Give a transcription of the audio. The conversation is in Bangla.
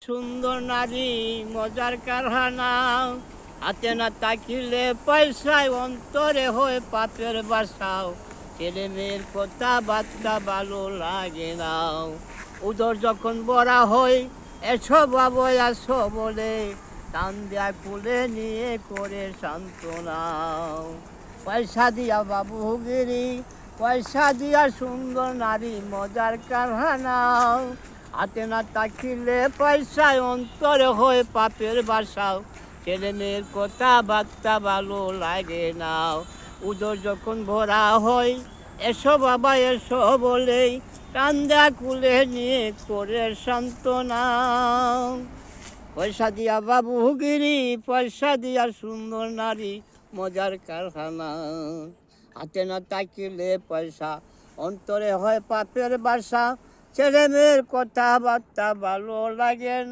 সুন্দর নারী মজার কারখানা, হাতে না তাকিলে পয়সায় অন্তরে হয়ে পাপের বাসাও। ছেলে মেয়ের কথা বার্তা ভালো লাগে না। উদর যখন বড়া হয় এসো বাবু আসো বলে, টান দেয়া কুলে নিয়ে করে সান্ত্বনা। পয়সা দিয়া বাবুগিরি, পয়সা দিয়া সুন্দর নারী মজার কারখানা, হাতে না তাকিলে পয়সায় অন্তরে হয়ে পাপের বাসাও। ছেলে মেয়ের কথা বার্তা ভালো লাগে না। উদর যখন ভরা হয় এসো বাবা এসো বলেই, কান্দা কুলে নিয়ে করে সান্ত্বনা। পয়সা দিয়া বাবুগিরি, পয়সা দিয়া সুন্দর নারী মজার কারখানা, হাতে না তাকিলে পয়সা অন্তরে হয় পাপের বাসা। ছেলে মেয়ের কথা বার্তা ভালো লাগে না।